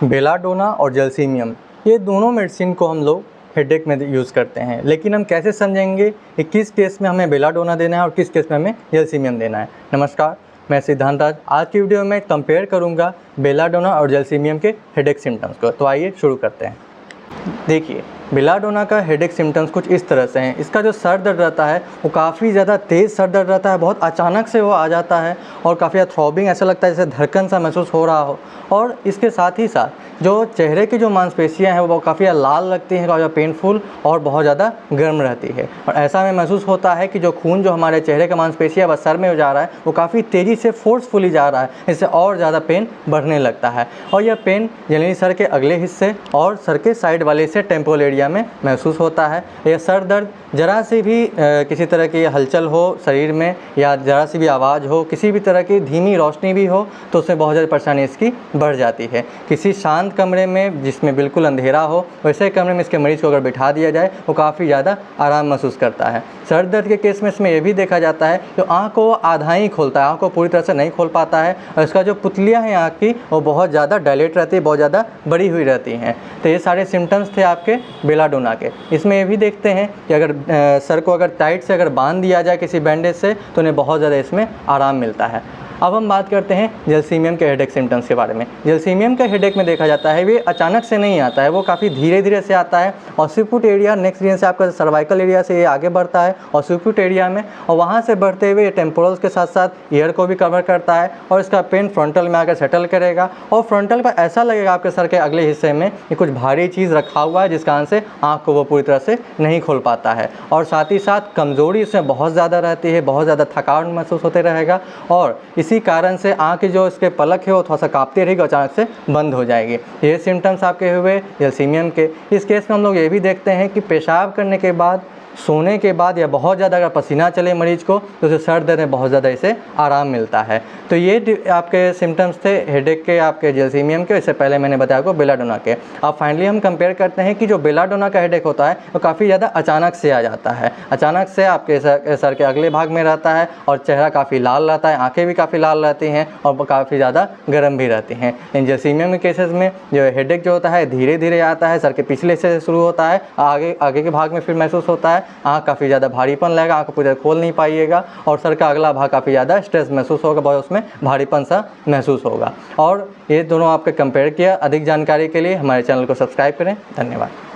Belladonna और जलसीमियम, ये दोनों मेडिसिन को हम लोग हेडेक में यूज़ करते हैं, लेकिन हम कैसे समझेंगे कि किस केस में हमें बेलाडोना देना है और किस केस में हमें जलसीमियम देना है। नमस्कार, मैं सिद्धांत राज। आज की वीडियो में कंपेयर करूंगा बेलाडोना और जलसीमियम के हेडेक सिम्टम्स को। तो आइए शुरू करते हैं। देखिए, बेलाडोना का हेडेक सिम्टम्स कुछ इस तरह से हैं। इसका जो सर दर्द रहता है वो काफ़ी ज़्यादा तेज़ सर दर्द रहता है, बहुत अचानक से वो आ जाता है और काफ़ी ज़्यादा थ्रॉबिंग, ऐसा लगता है जैसे धड़कन सा महसूस हो रहा हो। और इसके साथ ही साथ जो चेहरे की जो मांसपेशियां हैं वो काफ़ी लाल लगती हैं, काफ़ी पेनफुल और बहुत ज़्यादा गर्म रहती है। और ऐसा में महसूस होता है कि जो खून जो हमारे चेहरे का मांसपेशियां व सर में जा रहा है वो काफ़ी तेज़ी से फोर्सफुली जा रहा है, इससे और ज़्यादा पेन बढ़ने लगता है। और यह पेन जनरली सर के अगले हिस्से और सर के साइड वाले हिस्से टेम्पोरल एरिया में महसूस होता है। यह सर दर्द ज़रा सी भी किसी तरह की हलचल हो शरीर में या ज़रा सी भी आवाज़ हो, किसी भी तरह की धीमी रोशनी भी हो तो उसमें बहुत ज़्यादा परेशानी इसकी बढ़ जाती है। किसी शांत कमरे में जिसमें बिल्कुल अंधेरा हो वैसे कमरे में इसके मरीज़ को अगर बिठा दिया जाए वो काफ़ी ज़्यादा आराम महसूस करता है। सर दर्द के केस में इसमें यह भी देखा जाता है कि आँख को आधा ही खोलता है, आँख को पूरी तरह से नहीं खोल पाता है और इसका जो पुतलियाँ हैं आँख की वो बहुत ज़्यादा डायलेट रहती है, बहुत ज़्यादा बड़ी हुई रहती हैं। तो ये सारे सिम्टम्स थे आपके बेलाडोना के। इसमें ये भी देखते हैं कि अगर सर को अगर टाइट से अगर बांध दिया जाए किसी बैंडेज से तो उन्हें बहुत ज़्यादा इसमें आराम मिलता है। अब हम बात करते हैं जलसीमियम के हेडेक सिम्टम्स के बारे में। जलसीमियम का हेडेक में देखा जाता है वे अचानक से नहीं आता है, वो काफ़ी धीरे धीरे से आता है। ऑसिक्यूट एरिया नेक्स्ट रीजन से आपका सर्वाइकल एरिया से ये आगे बढ़ता है ऑसिक्यूट एरिया में, और वहाँ से बढ़ते हुए टेम्पोरल्स के साथ साथ ईयर को भी कवर करता है और इसका पेन फ्रंटल में आकर सेटल करेगा और फ्रंटल पर ऐसा लगेगा आपके सर के अगले हिस्से में कि कुछ भारी चीज़ रखा हुआ है जिस कारण से आँख को वो पूरी तरह से नहीं खोल पाता है। और साथ ही साथ कमज़ोरी इसमें बहुत ज़्यादा रहती है, बहुत ज़्यादा थकावट महसूस होते रहेगा और इसी कारण से आँख जो इसके पलक है वो थोड़ा सा काँपती रहेगी, अचानक से बंद हो जाएगी। ये सिम्टम्स आपके हुए जलसीमियम के। इस केस में हम लोग ये भी देखते हैं कि पेशाब करने के बाद, सोने के बाद या बहुत ज़्यादा अगर पसीना चले मरीज को तो उसे सर दर्द में बहुत ज़्यादा इसे आराम मिलता है। तो ये आपके सिम्टम्स थे हेडेक के, आपके जलसीमियम के। इससे पहले मैंने बताया आपको बेलाडोना के। अब फाइनली हम कंपेयर करते हैं कि जो बेलाडोना का हेडेक होता है वो काफ़ी ज़्यादा अचानक से आ जाता है, अचानक से आपके सर के अगले भाग में रहता है और चेहरा काफ़ी लाल रहता है, आँखें भी काफ़ी लाल रहती हैं और काफ़ी ज़्यादा गर्म भी रहती हैं। इन जलसीमियम के केसेस में जो हेडेक जो होता है धीरे धीरे आता है, सर के पिछले से शुरू होता है, आगे के भाग में फिर महसूस होता है। आँख काफ़ी ज़्यादा भारीपन लगेगा, आँख को पूरी तरह खोल नहीं पाइएगा और सर का अगला भाग काफ़ी ज़्यादा स्ट्रेस महसूस होगा, बहुत उसमें भारीपन सा महसूस होगा। और ये दोनों आपके कंपेयर किया। अधिक जानकारी के लिए हमारे चैनल को सब्सक्राइब करें। धन्यवाद।